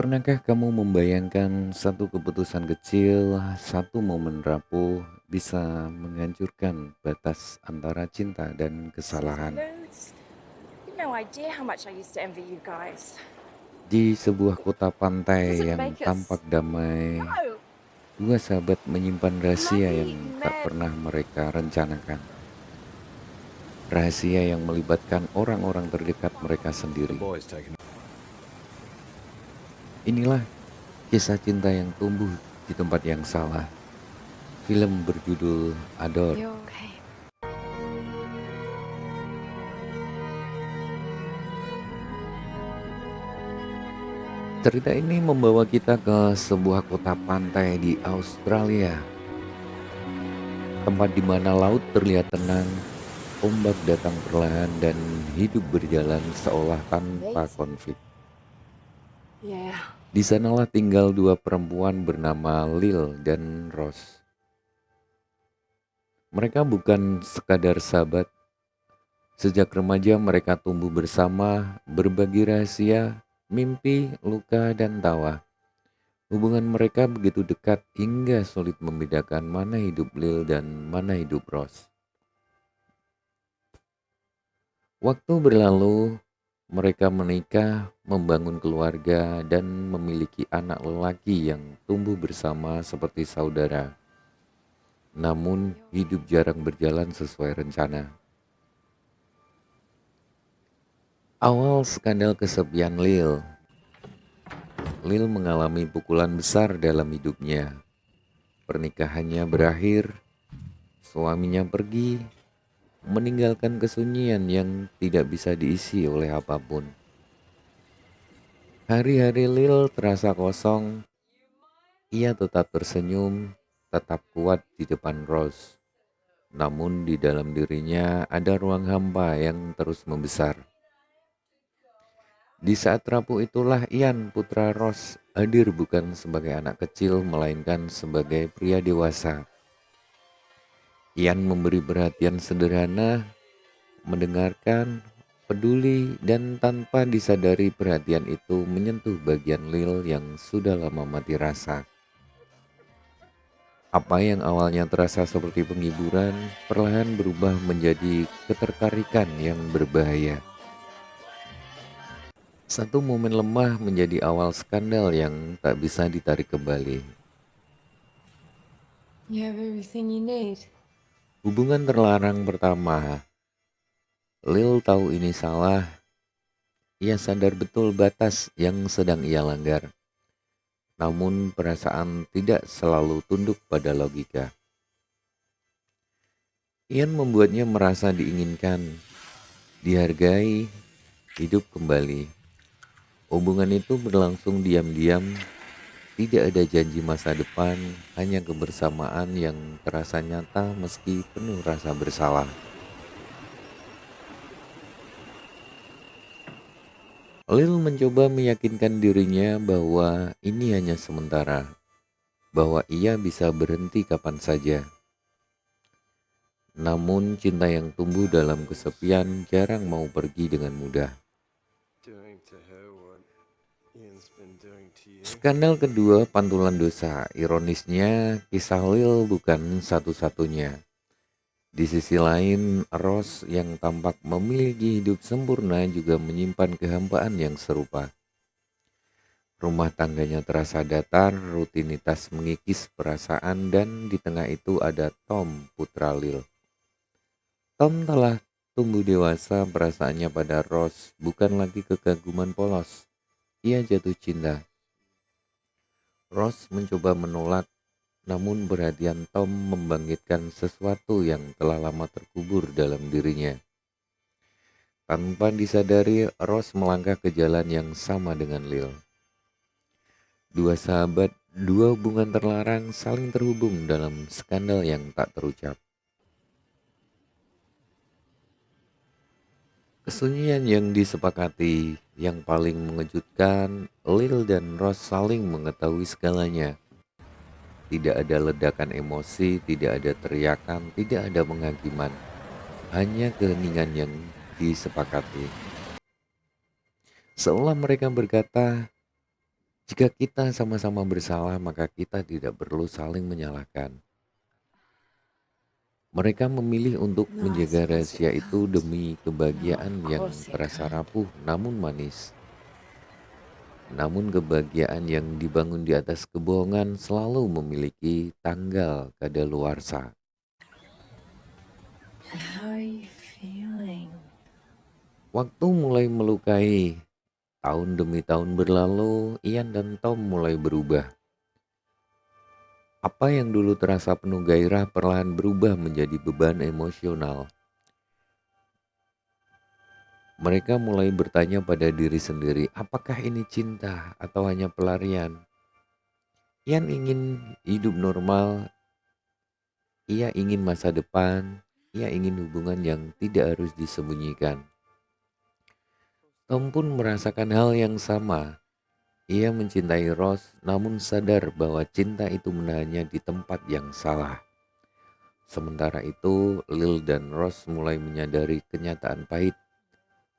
Pernahkah kamu membayangkan satu keputusan kecil, satu momen rapuh bisa menghancurkan batas antara cinta dan Season kesalahan? loads. You've no idea how much I used to envy you guys. Di sebuah kota pantai Doesn't yang make tampak us. damai, No! dua sahabat menyimpan rahasia yang Bloody tak men! pernah mereka rencanakan. Rahasia yang melibatkan orang-orang terdekat mereka The sendiri. boy's taken. Inilah kisah cinta yang tumbuh di tempat yang salah. Film berjudul Adore. You're okay. Cerita ini membawa kita ke sebuah kota pantai di Australia, tempat di mana laut terlihat tenang, ombak datang perlahan dan hidup berjalan seolah tanpa Amazing. konflik. Yeah. Di sanalah tinggal dua perempuan bernama Lil dan Rose. Mereka bukan sekadar sahabat. Sejak remaja mereka tumbuh bersama, berbagi rahasia, mimpi, luka, dan tawa. Hubungan mereka begitu dekat hingga sulit membedakan mana hidup Lil dan mana hidup Rose. Waktu berlalu, mereka menikah, membangun keluarga, dan memiliki anak lelaki yang tumbuh bersama seperti saudara. Namun, hidup jarang berjalan sesuai rencana. Awal skandal kesepian Lil. Lil mengalami pukulan besar dalam hidupnya. Pernikahannya berakhir, suaminya pergi, meninggalkan kesunyian yang tidak bisa diisi oleh apapun. Hari-hari Lil terasa kosong, ia tetap tersenyum, tetap kuat di depan Rose. Namun di dalam dirinya ada ruang hampa yang terus membesar. Di saat rapuh itulah Ian, putra Rose, hadir bukan sebagai anak kecil melainkan sebagai pria dewasa. Ian memberi perhatian sederhana, mendengarkan, peduli, dan tanpa disadari perhatian itu menyentuh bagian Lil yang sudah lama mati rasa. Apa yang awalnya terasa seperti penghiburan, perlahan berubah menjadi ketertarikan yang berbahaya. Satu momen lemah menjadi awal skandal yang tak bisa ditarik kembali. You have everything you need. Hubungan terlarang pertama, Lil tahu ini salah, ia sadar betul batas yang sedang ia langgar. Namun perasaan tidak selalu tunduk pada logika. Ian membuatnya merasa diinginkan, dihargai, hidup kembali. Hubungan itu berlangsung diam-diam, tidak ada janji masa depan, hanya kebersamaan yang terasa nyata meski penuh rasa bersalah. Lil mencoba meyakinkan dirinya bahwa ini hanya sementara, bahwa ia bisa berhenti kapan saja. Namun cinta yang tumbuh dalam kesepian jarang mau pergi dengan mudah. Doing to her what Ian's been doing to you. Skandal kedua, pantulan dosa. Ironisnya, kisah Lil bukan satu-satunya. Di sisi lain, Rose yang tampak memiliki hidup sempurna juga menyimpan kehampaan yang serupa. Rumah tangganya terasa datar, rutinitas mengikis perasaan, dan di tengah itu ada Tom, putra Lil. Tom telah tumbuh dewasa, perasaannya pada Rose bukan lagi kekaguman polos. Ia jatuh cinta. Rose mencoba menolak, namun perhatian Tom membangkitkan sesuatu yang telah lama terkubur dalam dirinya. Tanpa disadari, Rose melangkah ke jalan yang sama dengan Lil. Dua sahabat, dua hubungan terlarang saling terhubung dalam skandal yang tak terucap. Kesunyian yang disepakati, yang paling mengejutkan, Lil dan Rose saling mengetahui segalanya. Tidak ada ledakan emosi, tidak ada teriakan, tidak ada penghakiman. Hanya keheningan yang disepakati. Seolah mereka berkata, Jika kita sama-sama bersalah, maka kita tidak perlu saling menyalahkan. Mereka memilih untuk No, I menjaga suppose you rahasia itu can't. demi No, kebahagiaan of yang course you terasa can't. rapuh namun manis. Namun kebahagiaan yang dibangun di atas kebohongan selalu memiliki tanggal kadaluarsa. How are you feeling? Waktu mulai melukai. Tahun demi tahun berlalu, Ian dan Tom mulai berubah. Apa yang dulu terasa penuh gairah perlahan berubah menjadi beban emosional. Mereka mulai bertanya pada diri sendiri, apakah ini cinta atau hanya pelarian? Ian ingin hidup normal, ia ingin masa depan, ia ingin hubungan yang tidak harus disembunyikan. Tom pun merasakan hal yang sama. Ia mencintai Rose namun sadar bahwa cinta itu menahannya di tempat yang salah. Sementara itu, Lil dan Rose mulai menyadari kenyataan pahit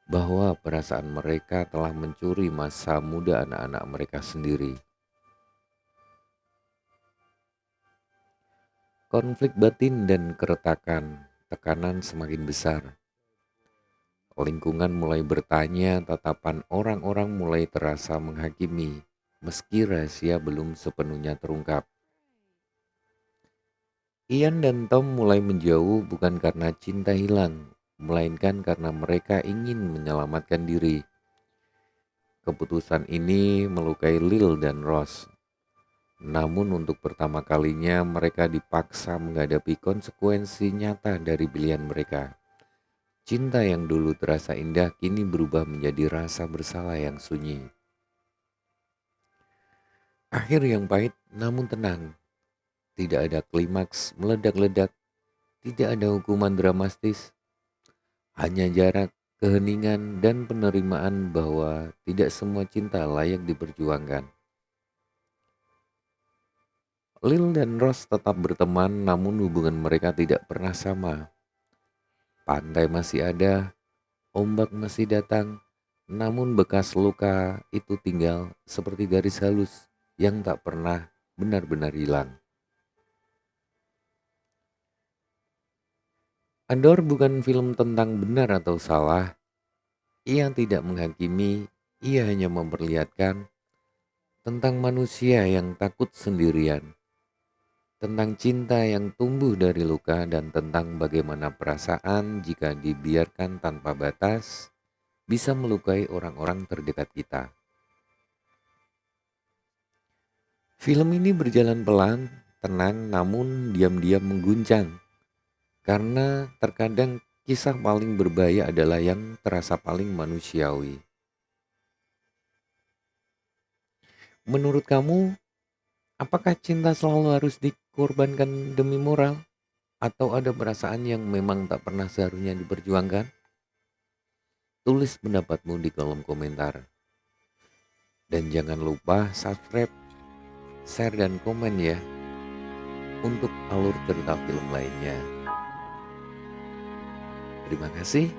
bahwa perasaan mereka telah mencuri masa muda anak-anak mereka sendiri. Konflik batin dan keretakan, tekanan semakin besar. Lingkungan mulai bertanya, tatapan orang-orang mulai terasa menghakimi, meski rahasia belum sepenuhnya terungkap. Ian dan Tom mulai menjauh bukan karena cinta hilang, melainkan karena mereka ingin menyelamatkan diri. Keputusan ini melukai Lil dan Ross. Namun untuk pertama kalinya mereka dipaksa menghadapi konsekuensi nyata dari pilihan mereka. Cinta yang dulu terasa indah kini berubah menjadi rasa bersalah yang sunyi. Akhir yang pahit namun tenang. Tidak ada klimaks meledak-ledak. Tidak ada hukuman dramatis. Hanya jarak, keheningan, dan penerimaan bahwa tidak semua cinta layak diperjuangkan. Lil dan Ross tetap berteman namun hubungan mereka tidak pernah sama. Pantai masih ada, ombak masih datang, namun bekas luka itu tinggal seperti garis halus yang tak pernah benar-benar hilang. Andor bukan film tentang benar atau salah. Ia tidak menghakimi, ia hanya memperlihatkan tentang manusia yang takut sendirian, tentang cinta yang tumbuh dari luka, dan tentang bagaimana perasaan jika dibiarkan tanpa batas bisa melukai orang-orang terdekat kita. Film ini berjalan pelan, tenang, namun diam-diam mengguncang. Karena terkadang kisah paling berbahaya adalah yang terasa paling manusiawi. Menurut kamu, apakah cinta selalu harus dikorbankan demi moral? Atau ada perasaan yang memang tak pernah seharusnya diperjuangkan? Tulis pendapatmu di kolom komentar. Dan jangan lupa subscribe, share, dan komen ya untuk alur cerita film lainnya. Terima kasih.